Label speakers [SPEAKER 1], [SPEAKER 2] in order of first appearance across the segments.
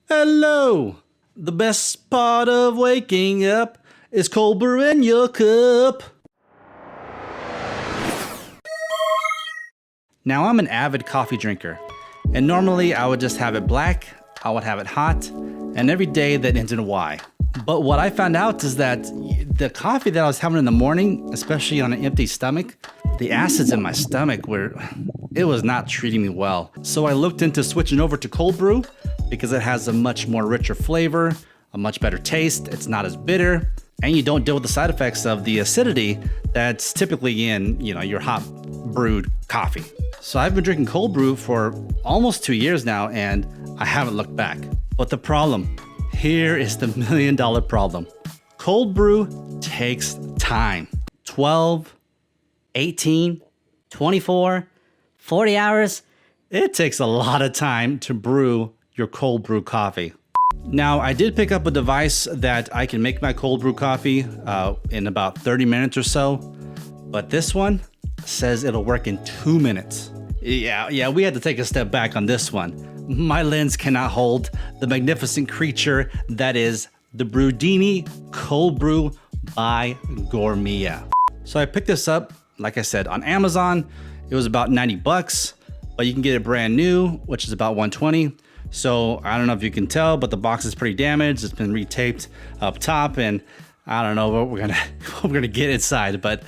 [SPEAKER 1] Hello! The best part of waking up is cold brew in your cup. Now, I'm an avid coffee drinker, and normally I would just have it black, I would have it hot, and every day that ends in Y. But what I found out is that the coffee that I was having in the morning, especially on an empty stomach, the acids in my stomach it was not treating me well. So I looked into switching over to cold brew because it has a much more richer flavor, a much better taste, it's not as bitter, and you don't deal with the side effects of the acidity that's typically in, your hot brewed coffee. So I've been drinking cold brew for almost 2 years now, and I haven't looked back. But the problem, here is the $1 million problem. Cold brew takes time. 12, 18, 24, 40 hours. It takes a lot of time to brew your cold brew coffee. Now, I did pick up a device that I can make my cold brew coffee in about 30 minutes or so, but this one says it'll work in 2 minutes. Yeah, we had to take a step back on this one. My lens cannot hold the magnificent creature that is the Brewdini Cold Brew by Gourmia. So I picked this up, like I said, on Amazon. It was about 90 bucks, but you can get it brand new, which is about 120. So I don't know if you can tell, but the box is pretty damaged. It's been retaped up top, and I don't know what we're gonna get inside, but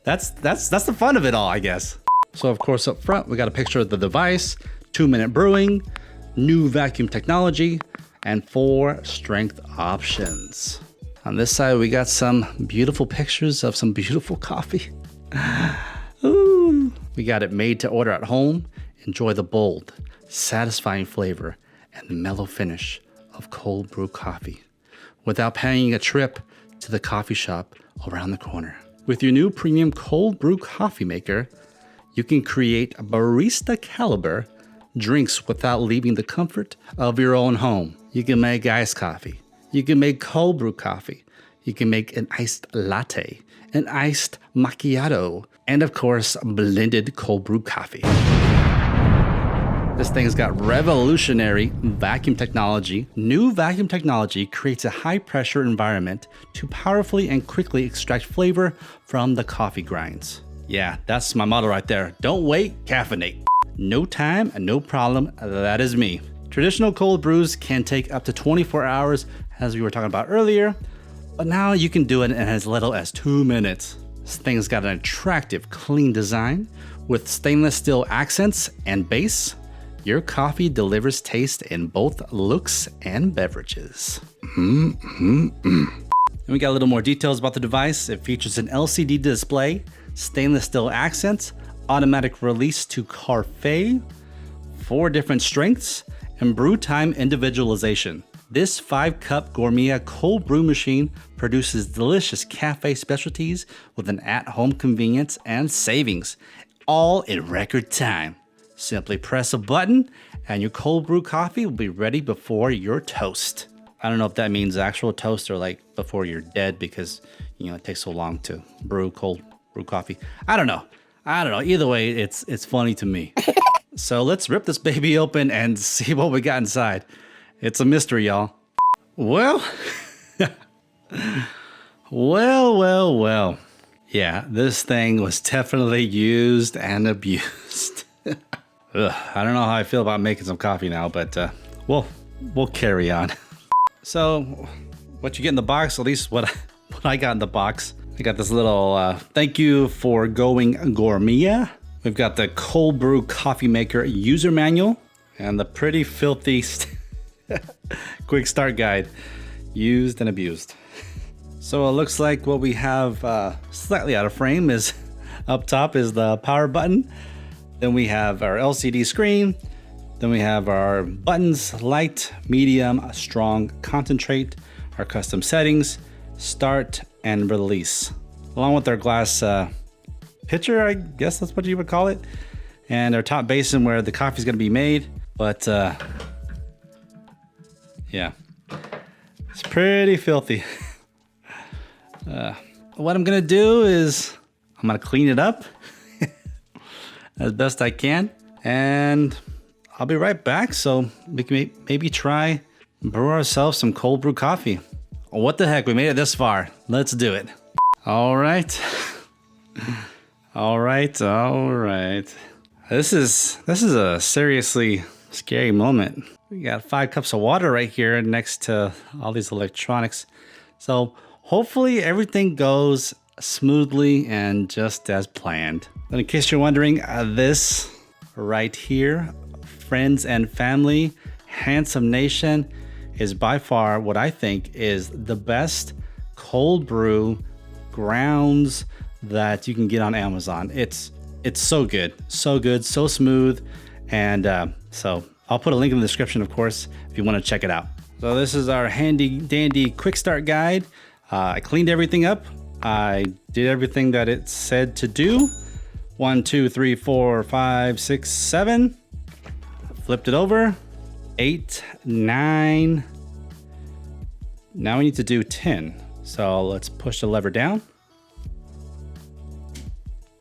[SPEAKER 1] that's the fun of it all, I guess. So of course up front, we got a picture of the device, 2-minute brewing, new vacuum technology, and 4 strength options. On this side, we got some beautiful pictures of some beautiful coffee. Ooh. We got it made to order at home. Enjoy the bold, satisfying flavor and the mellow finish of cold brew coffee without paying a trip to the coffee shop around the corner. With your new premium cold brew coffee maker, you can create barista caliber drinks without leaving the comfort of your own home. You can make iced coffee. You can make cold brew coffee. You can make an iced latte, an iced macchiato, and of course, blended cold brew coffee. This thing's got revolutionary vacuum technology. New vacuum technology creates a high pressure environment to powerfully and quickly extract flavor from the coffee grinds. Yeah, that's my motto right there. Don't wait, caffeinate. No time, no problem, that is me. Traditional cold brews can take up to 24 hours, as we were talking about earlier, but now you can do it in as little as 2 minutes. This thing's got an attractive, clean design with stainless steel accents and base. Your coffee delivers taste in both looks and beverages. And we got a little more details about the device. It features an LCD display, stainless steel accents, automatic release to Carfe, 4 different strengths, and brew time individualization. This 5-cup Gourmia cold brew machine produces delicious cafe specialties with an at-home convenience and savings, all in record time. Simply press a button and your cold brew coffee will be ready before your toast. I don't know if that means actual toast or like before you're dead because, it takes so long to brew cold brew coffee. I don't know. Either way, it's funny to me. So let's rip this baby open and see what we got inside. It's a mystery, y'all. Well, well. Yeah, this thing was definitely used and abused. I don't know how I feel about making some coffee now, but we'll carry on. So what you get in the box, at least what I got in the box, I got this little thank you for going Gourmia. We've got the cold brew coffee maker user manual and the pretty filthy quick start guide, used and abused. So it looks like what we have slightly out of frame is up top is the power button. Then we have our LCD screen. Then we have our buttons, light, medium, strong, concentrate, our custom settings, start and release, along with our glass pitcher, I guess that's what you would call it, and our top basin where the coffee is going to be made. But yeah, it's pretty filthy. What I'm going to do is I'm going to clean it up as best I can, and I'll be right back so we can maybe try brew ourselves some cold brew coffee. What the heck, we made it this far. Let's do it. All right. All right. This is a seriously scary moment. We got 5 cups of water right here next to all these electronics. So hopefully everything goes smoothly and just as planned. And in case you're wondering, this right here, friends and family, Handsome Nation, is by far what I think is the best cold brew grounds that you can get on Amazon. It's so good, so smooth. And so I'll put a link in the description, of course, if you want to check it out. So this is our handy dandy quick start guide. I cleaned everything up. I did everything that it said to do. 1, 2, 3, 4, 5, 6, 7. Flipped it over. 8, 9. Now we need to do 10. So let's push the lever down.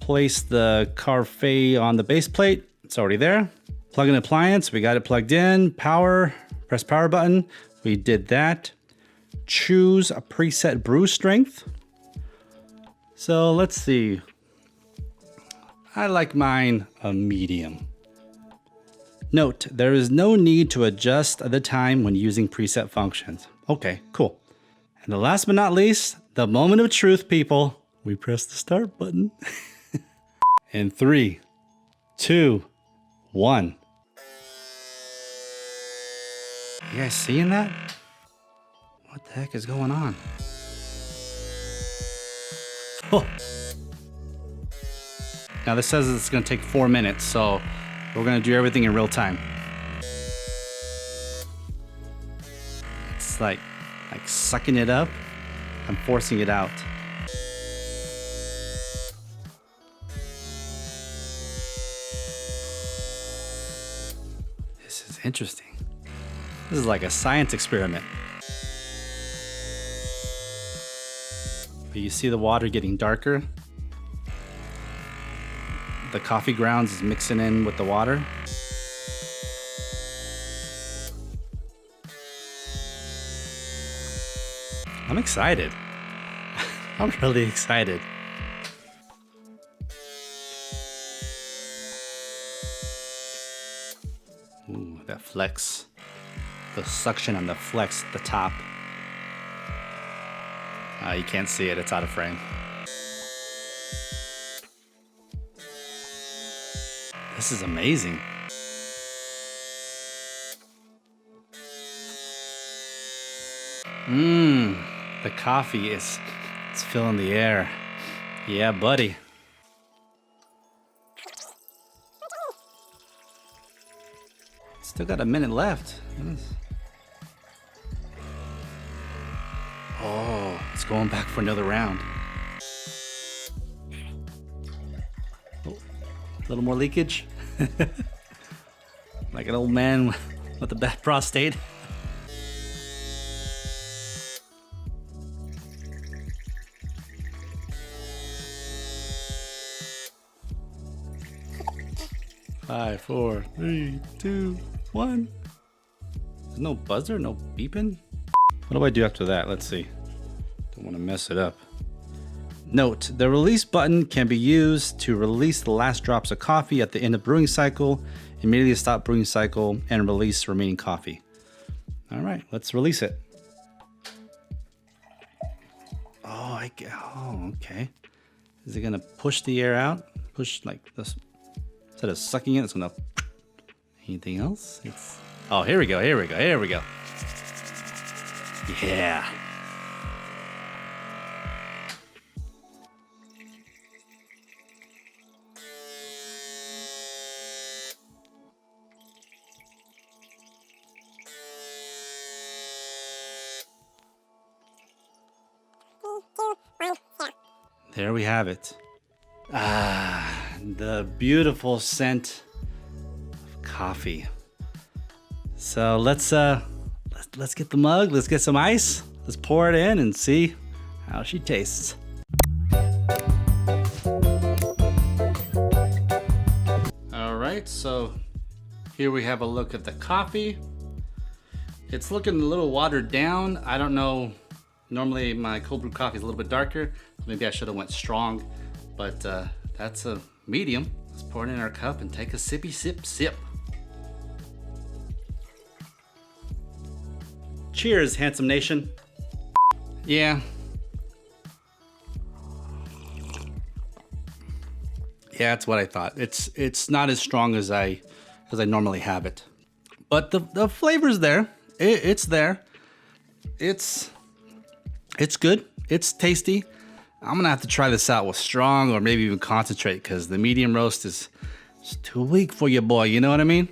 [SPEAKER 1] Place the Carfe on the base plate. It's already there. Plug in appliance. We got it plugged in. Power. Press power button. We did that. Choose a preset brew strength. So let's see. I like mine a medium. Note, there is no need to adjust the time when using preset functions. Okay, cool. And the last but not least, the moment of truth, people. We press the start button. In 3, 2, 1. You guys seeing that? What the heck is going on? Oh. Now this says it's gonna take 4 minutes, so we're gonna do everything in real time. It's like sucking it up and forcing it out. This is interesting. This is like a science experiment. But you see the water getting darker. The coffee grounds is mixing in with the water. I'm excited. I'm really excited. Ooh, that flex. The suction and the flex at the top. You can't see it, it's out of frame. This is amazing. The coffee it's filling the air. Yeah, buddy. Still got a minute left. Oh, it's going back for another round. Oh, a little more leakage. Like an old man with a bad prostate. Five, 4, 3, 2, 1. There's no buzzer, no beeping. What do I do after that? Let's see. Don't want to mess it up. Note, the release button can be used to release the last drops of coffee at the end of brewing cycle, immediately stop brewing cycle, and release remaining coffee. All right, let's release it. Oh, okay. Is it gonna push the air out? Push like this. Instead of sucking it, it's gonna... Anything else? Oh, here we go. Yeah. There we have it. The beautiful scent of coffee. So let's get the mug, let's get some ice, let's pour it in and see how she tastes. All right, so here we have a look at the coffee. It's looking a little watered down. I don't know. Normally my cold brew coffee is a little bit darker. Maybe I should have went strong, but that's a medium. Let's pour it in our cup and take a sippy sip. Cheers, handsome nation. Yeah. Yeah, that's what I thought. It's not as strong as I normally have it, but the flavor's there. It's there. It's good. It's tasty. I'm gonna have to try this out with strong or maybe even concentrate, because the medium roast is too weak for you, boy. You know what I mean?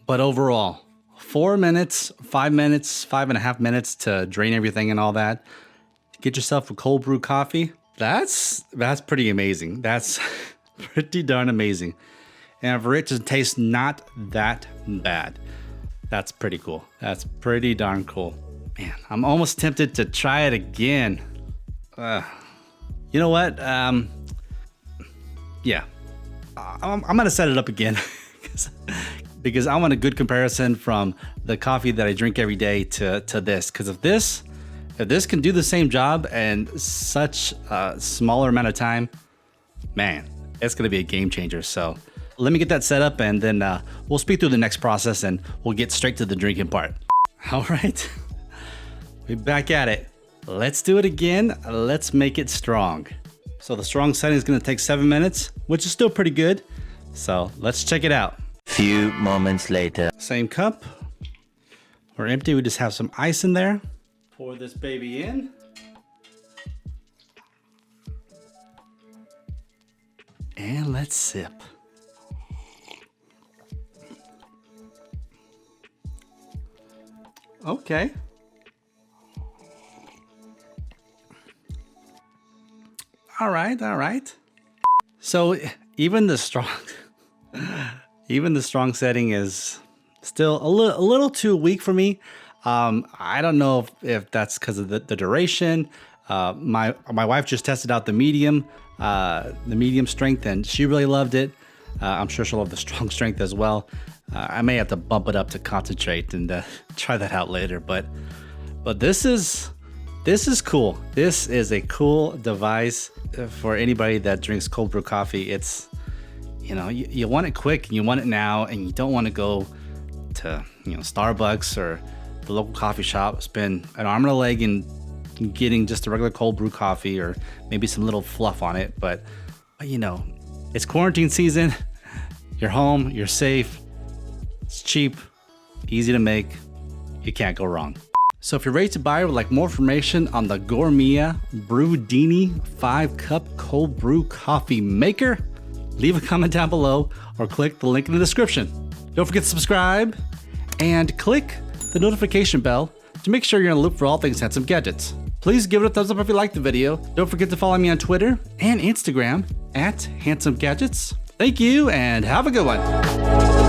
[SPEAKER 1] But overall, 4 minutes, 5 minutes, 5.5 minutes to drain everything and all that. Get yourself a cold brew coffee. That's pretty amazing. That's pretty darn amazing. And for it to taste not that bad, that's pretty cool. That's pretty darn cool. Man, I'm almost tempted to try it again. You know what? Yeah, I'm gonna set it up again because I want a good comparison from the coffee that I drink every day to this. Because if this can do the same job in such a smaller amount of time, man, it's gonna be a game changer. So let me get that set up, and then we'll speak through the next process, and we'll get straight to the drinking part. All right, we're back at it. Let's do it again. Let's make it strong. So the strong setting is gonna take 7 minutes, which is still pretty good. So let's check it out.
[SPEAKER 2] Few moments later.
[SPEAKER 1] Same cup. We're empty. We just have some ice in there. Pour this baby in. And let's sip. Okay. All right. So even the strong setting is still a little too weak for me. I don't know if that's because of the duration. My wife just tested out the medium strength, and she really loved it. I'm sure she'll love the strong strength as well. I may have to bump it up to concentrate and try that out later. But this is cool. This is a cool device for anybody that drinks cold brew coffee. It's, you know, you want it quick and you want it now, and you don't want to go to, you know, Starbucks or the local coffee shop, spend an arm and a leg in getting just a regular cold brew coffee or maybe some little fluff on it. But you know, it's quarantine season. You're home, you're safe, it's cheap, easy to make. You can't go wrong. So if you're ready to buy or would like more information on the Gourmia Brewdini 5-cup cold brew coffee maker, leave a comment down below or click the link in the description. Don't forget to subscribe and click the notification bell to make sure you're in the loop for all things Handsome Gadgets. Please give it a thumbs up if you liked the video. Don't forget to follow me on Twitter and Instagram at Handsome Gadgets. Thank you and have a good one.